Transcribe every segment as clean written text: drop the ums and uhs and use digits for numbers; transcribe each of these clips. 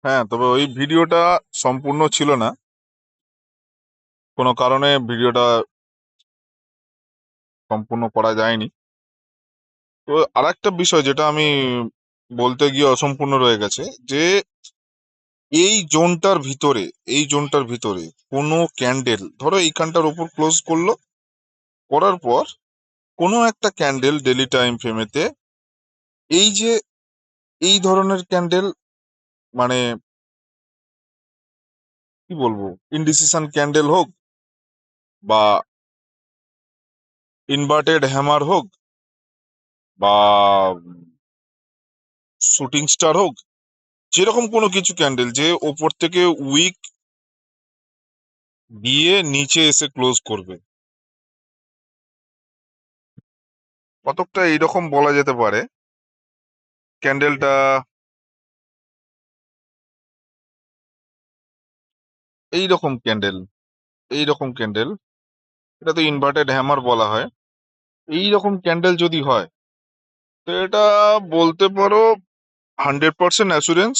হ্যাঁ, তবে ওই ভিডিওটা সম্পূর্ণ ছিল না। কোনো কারণে ভিডিওটা সম্পূর্ণ করা যায়নি। তো আরেকটা বিষয় যেটা আমি বলতে গিয়ে অসম্পূর্ণ রয়ে গেছে, যে এই জোনটার ভিতরে এই জোনটার ভিতরে কোনো ক্যান্ডেল ধরো এইখানটার উপর ক্লোজ করলো, করার পর কোনো একটা ক্যান্ডেল ডেলি টাইম ফ্রেমেতে এই যে এই ধরনের ক্যান্ডেল, মানে কি বলবো, ইনডিসিশন ক্যান্ডেল হোক বা ইনভার্টেড হ্যামার হোক বা শুটিং স্টার হোক, যেরকম কোনো কিছু ক্যান্ডেল যে ওপর থেকে উইক দিয়ে নিচে এসে ক্লোজ করবে, কতকটা এইরকম বলা যেতে পারে ক্যান্ডেলটা। এইরকম ক্যান্ডেল এইরকম ক্যান্ডেল এটা তো ইনভার্টেড হ্যামার বলা হয়। এইরকম ক্যান্ডেল যদি হয়, তো এটা বলতে পারো 100% অ্যাসুরেন্স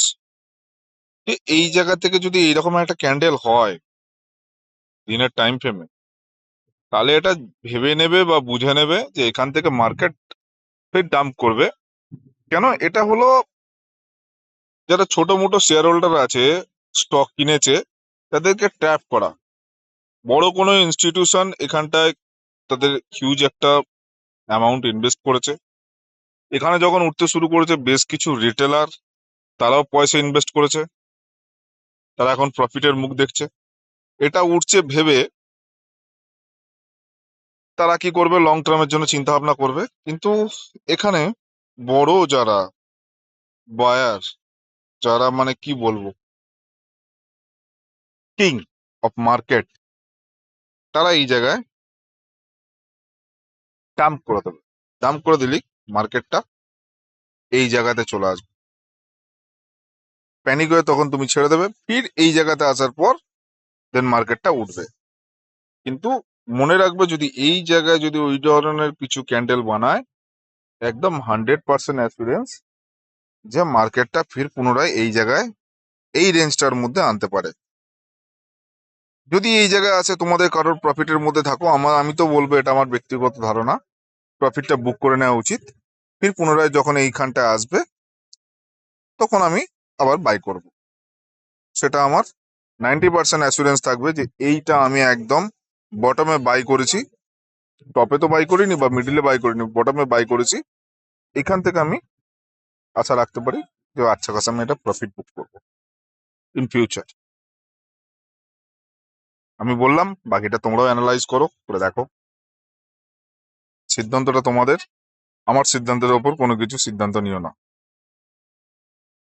যে এই জায়গা থেকে যদি এইরকম একটা ক্যান্ডেল হয় দিনের টাইম ফ্রেমে, তাহলে এটা ভেবে নেবে বা বুঝে নেবে যে এখান থেকে মার্কেট ফের ডাম্প করবে। কেন? এটা হলো যারা ছোট মোটো শেয়ার হোল্ডার আছে, স্টক কিনেছে, তাদেরকে ট্র্যাপ করা। বড় কোনো ইনস্টিটিউশন এখানটায় তাদের হিউজ একটা অ্যামাউন্ট ইনভেস্ট করেছে। এখানে যখন উঠতে শুরু করেছে বেশ কিছু রিটেলার, তারাও পয়সা ইনভেস্ট করেছে, তারা এখন প্রফিটের মুখ দেখছে। এটা উঠছে ভেবে তারা কি করবে, লং টার্মের জন্য চিন্তা ভাবনা করবে। কিন্তু এখানে বড় যারা বায়ার, যারা মানে কি বলবো, কিং অফ মার্কেট, তারা এই জায়গায় ডাম্প করে দেবে। ডাম্প করে দিলেই মার্কেটটা এই জায়গাতে চলে আসবে, প্যানিক হয়ে তখন তুমি ছেড়ে দেবে, ফির এই জায়গাতে আসার পর দেন মার্কেটটা উঠবে। কিন্তু মনে রাখবে, যদি এই জায়গায় যদি ওই ধরনের কিছু ক্যান্ডেল বানায়, একদম 100% অ্যাসুরেন্স যে মার্কেটটা ফির পুনরায় এই জায়গায় এই রেঞ্জটার মধ্যে আনতে পারে। যদি এই জায়গায় আছে, তোমাদের কারোর প্রফিটের মধ্যে থাকো, আমি তো বলবো, এটা আমার ব্যক্তিগত ধারণা, প্রফিটটা বুক করে নেওয়া উচিত। ফির পুনরায় যখন এইখানটা আসবে, তখন আমি আবার বাই করব। সেটা আমার 90% অ্যাসুরেন্স থাকবে যে এইটা আমি একদম বটমে বাই করেছি, টপে তো বাই করিনি বা মিডিলে বাই করিনি, বটমে বাই করেছি। এখান থেকে আমি আশা রাখতে পারি যে আচ্ছা খাসা আমি এটা প্রফিট বুক করবো ইন ফিউচার। আমি বললাম, বাকিটা তোমরাও অ্যানালাইজ করো, করে দেখো। সিদ্ধান্তটা তোমাদের। আমার সিদ্ধান্তের ওপর কোনো কিছু সিদ্ধান্ত নিও না।